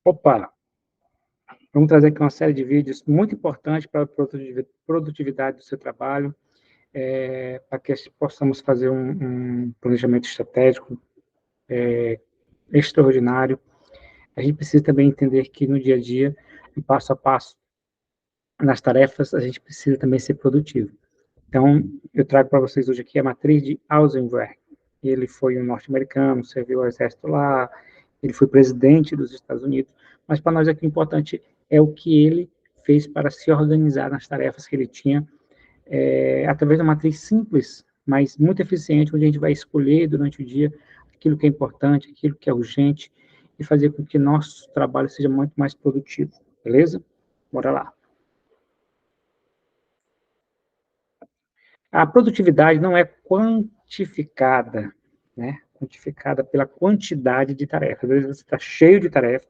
Opa, vamos trazer aqui uma série de vídeos muito importantes para a produtividade do seu trabalho, para que possamos fazer um planejamento estratégico extraordinário. A gente precisa também entender que no dia a dia, no passo a passo, nas tarefas, a gente precisa também ser produtivo. Então, eu trago para vocês hoje aqui a matriz de Eisenhower. Ele foi um norte-americano, serviu ao exército lá, ele foi presidente dos Estados Unidos, mas para nós aqui o importante é o que ele fez para se organizar nas tarefas que ele tinha, através de uma matriz simples, mas muito eficiente, onde a gente vai escolher durante o dia aquilo que é importante, aquilo que é urgente, e fazer com que nosso trabalho seja muito mais produtivo, beleza? Bora lá. A produtividade não é quantificada, né? Quantificada pela quantidade de tarefas. Às vezes você está cheio de tarefas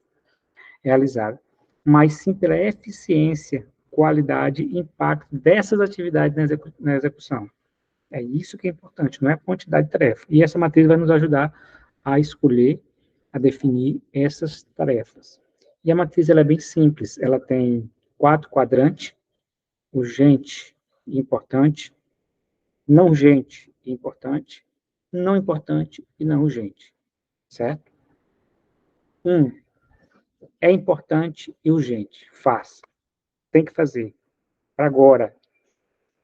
realizadas, mas sim pela eficiência, qualidade e impacto dessas atividades na execução. É isso que é importante, não é a quantidade de tarefas. E essa matriz vai nos ajudar a escolher, a definir essas tarefas. E a matriz ela é bem simples, ela tem 4 quadrantes: urgente e importante, não urgente e importante, não importante e não urgente, certo? É importante e urgente, faça, tem que fazer, para agora.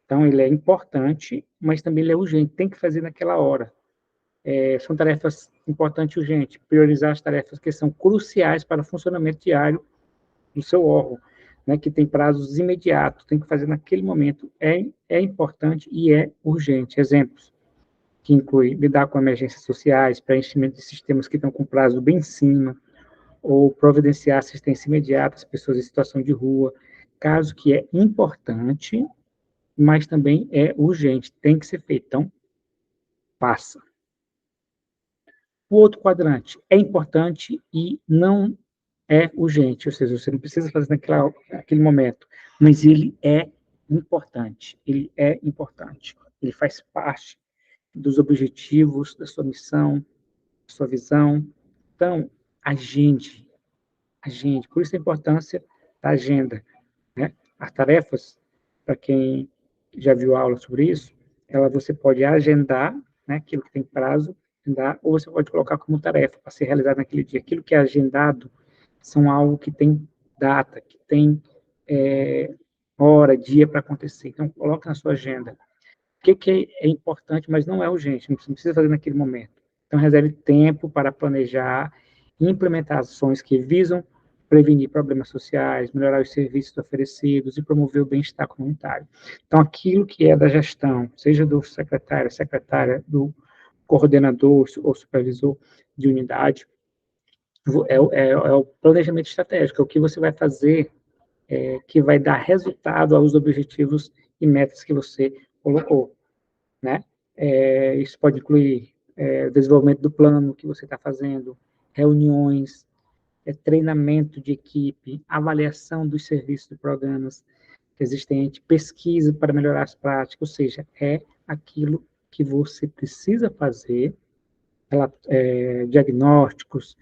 Então, ele é importante, mas também ele é urgente, tem que fazer naquela hora. São tarefas importantes e urgentes, priorizar as tarefas que são cruciais para o funcionamento diário do seu órgão, né, que tem prazos imediatos, tem que fazer naquele momento, é importante e é urgente. Exemplos: que inclui lidar com emergências sociais, preenchimento de sistemas que estão com prazo bem em cima, ou providenciar assistência imediata às pessoas em situação de rua, caso que é importante, mas também é urgente, tem que ser feito, então passa. O outro quadrante é importante e não é urgente, ou seja, você não precisa fazer naquele momento, mas ele é importante, ele faz parte dos objetivos da sua missão, sua visão. Então, agende, agende. Por isso a importância da agenda, né? As tarefas, para quem já viu aula sobre isso, você pode agendar, né, aquilo que tem prazo, agendar, ou você pode colocar como tarefa para ser realizado naquele dia. Aquilo que é agendado são algo que tem data, que tem hora, dia para acontecer. Então, coloque na sua agenda. O que é importante, mas não é urgente, não precisa fazer naquele momento. Então, reserve tempo para planejar e implementar ações que visam prevenir problemas sociais, melhorar os serviços oferecidos e promover o bem-estar comunitário. Então, aquilo que é da gestão, seja do secretário, secretária, do coordenador ou supervisor de unidade, é o planejamento estratégico, é o que você vai fazer, que vai dar resultado aos objetivos e metas que você colocou, né? Isso pode incluir desenvolvimento do plano que você está fazendo, reuniões, treinamento de equipe, avaliação dos serviços e programas existentes, pesquisa para melhorar as práticas, ou seja, é aquilo que você precisa fazer, diagnósticos,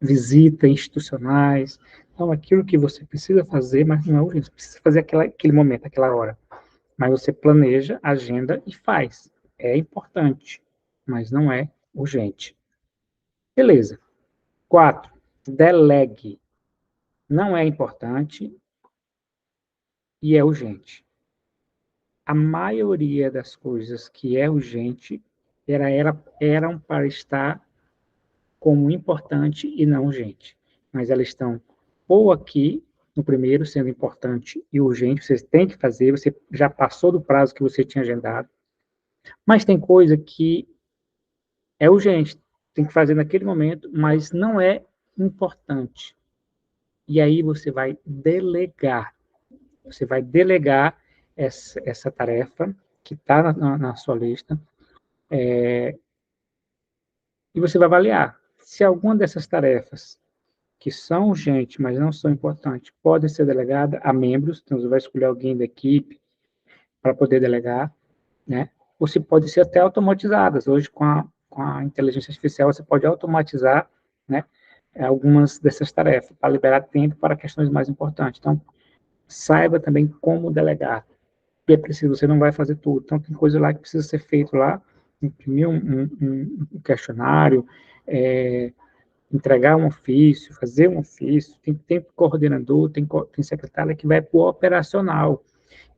visitas institucionais. Então, aquilo que você precisa fazer, mas não é urgente, você precisa fazer aquele momento, aquela hora. Mas você planeja, agenda e faz. É importante, mas não é urgente. Beleza. 4, delegue. Não é importante e é urgente. A maioria das coisas que é urgente eram para estar como importante e não urgente. Mas elas estão ou aqui, no primeiro, sendo importante e urgente, você tem que fazer, você já passou do prazo que você tinha agendado. Mas tem coisa que é urgente, tem que fazer naquele momento, mas não é importante. E aí você vai delegar. Você vai delegar essa tarefa que está na sua lista, e você vai avaliar se alguma dessas tarefas que são urgentes, mas não são importantes, podem ser delegadas a membros, então você vai escolher alguém da equipe para poder delegar, né? Ou se pode ser até automatizadas. Hoje, com a inteligência artificial, você pode automatizar, né, algumas dessas tarefas, para liberar tempo para questões mais importantes. Então, saiba também como delegar. E é preciso, você não vai fazer tudo. Então, tem coisa lá que precisa ser feito lá, imprimir um questionário, entregar um ofício, fazer um ofício, tem coordenador, tem secretária que vai para o operacional,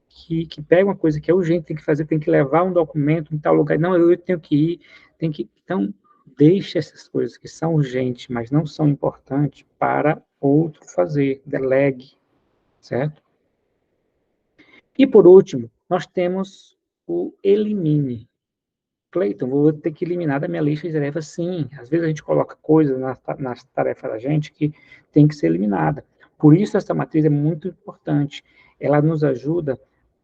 que pega uma coisa que é urgente, tem que fazer, tem que levar um documento em tal lugar, não, eu tenho que ir, tem que... Então, deixe essas coisas que são urgentes, mas não são importantes, para outro fazer, delegue, certo? E, por último, nós temos o elimine. Cleiton, vou ter que eliminar da minha lista de tarefas, sim. Às vezes a gente coloca coisas nas tarefas da gente que tem que ser eliminada. Por isso, essa matriz é muito importante. Ela nos ajuda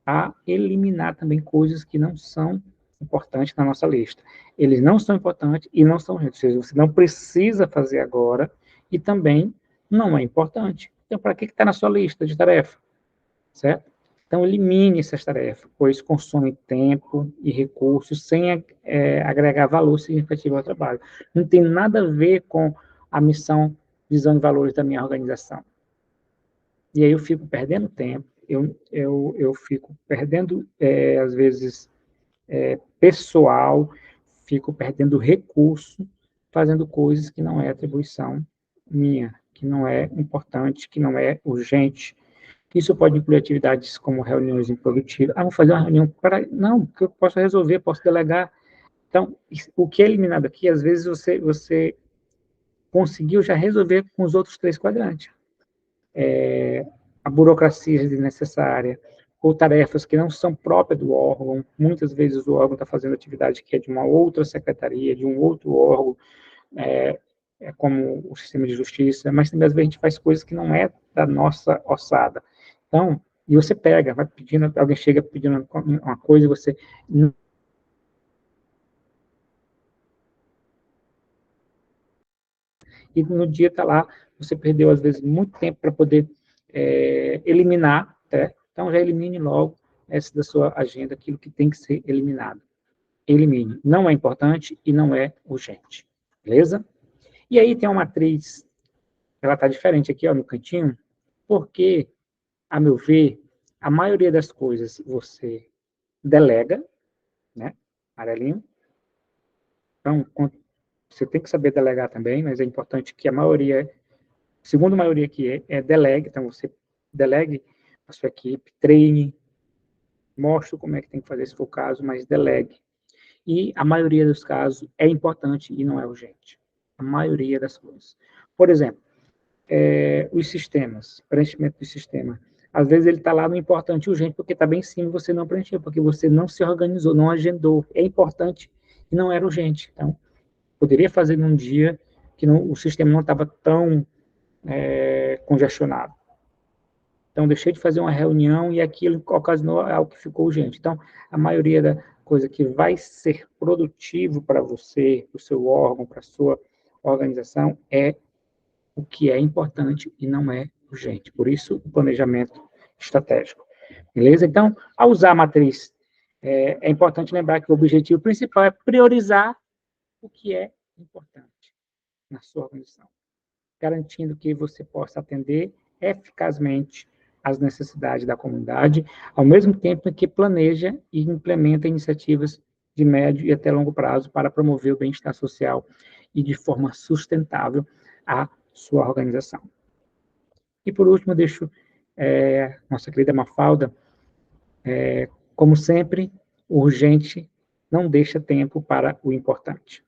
a eliminar também coisas que não são importantes na nossa lista. Eles não são importantes e não são urgentes. Ou seja, você não precisa fazer agora e também não é importante. Então, para que está na sua lista de tarefa? Certo? Então, elimine essas tarefas, pois consomem tempo e recursos sem agregar valor significativo ao trabalho. Não tem nada a ver com a missão, visão e valores da minha organização. E aí eu fico perdendo tempo, eu fico perdendo, às vezes, pessoal, fico perdendo recurso, fazendo coisas que não é atribuição minha, que não é importante, que não é urgente. Isso pode incluir atividades como reuniões improdutivas. Vou fazer uma reunião para... Não, que eu posso resolver, posso delegar. Então, o que é eliminado aqui, às vezes você conseguiu já resolver com os outros 3 quadrantes. A burocracia desnecessária, ou tarefas que não são próprias do órgão. Muitas vezes o órgão está fazendo atividade que é de uma outra secretaria, de um outro órgão, como o sistema de justiça, mas também às vezes a gente faz coisas que não é da nossa ossada. Então, e você pega, vai pedindo, alguém chega pedindo uma coisa e você... E no dia está lá, você perdeu às vezes muito tempo para poder eliminar, então já elimine logo essa da sua agenda, aquilo que tem que ser eliminado. Elimine. Não é importante e não é urgente. Beleza? E aí tem uma matriz, ela está diferente aqui, ó, no cantinho, porque, a meu ver, a maioria das coisas você delega, né? Amarelinho. Então, você tem que saber delegar também, mas é importante que a maioria, segundo a maioria aqui, delegue. Então, você delegue a sua equipe, treine, mostre como é que tem que fazer, se for o caso, mas delegue. E a maioria dos casos é importante e não é urgente. A maioria das coisas. Por exemplo, os sistemas, preenchimento do sistema. Às vezes ele está lá no importante e urgente, porque está bem em cima e você não preencheu, porque você não se organizou, não agendou. É importante e não era urgente. Então, poderia fazer num dia que o sistema não estava tão congestionado. Então, deixei de fazer uma reunião e aquilo ocasionou algo que ficou urgente. Então, a maioria da coisa que vai ser produtivo para você, para o seu órgão, para a sua organização, é o que é importante e não é urgente. Por isso, o planejamento estratégico. Beleza? Então, ao usar a matriz, é importante lembrar que o objetivo principal é priorizar o que é importante na sua organização, garantindo que você possa atender eficazmente às necessidades da comunidade, ao mesmo tempo que planeja e implementa iniciativas de médio e até longo prazo para promover o bem-estar social e de forma sustentável a sua organização. E, por último, deixo nossa querida Mafalda, como sempre, o urgente não deixa tempo para o importante.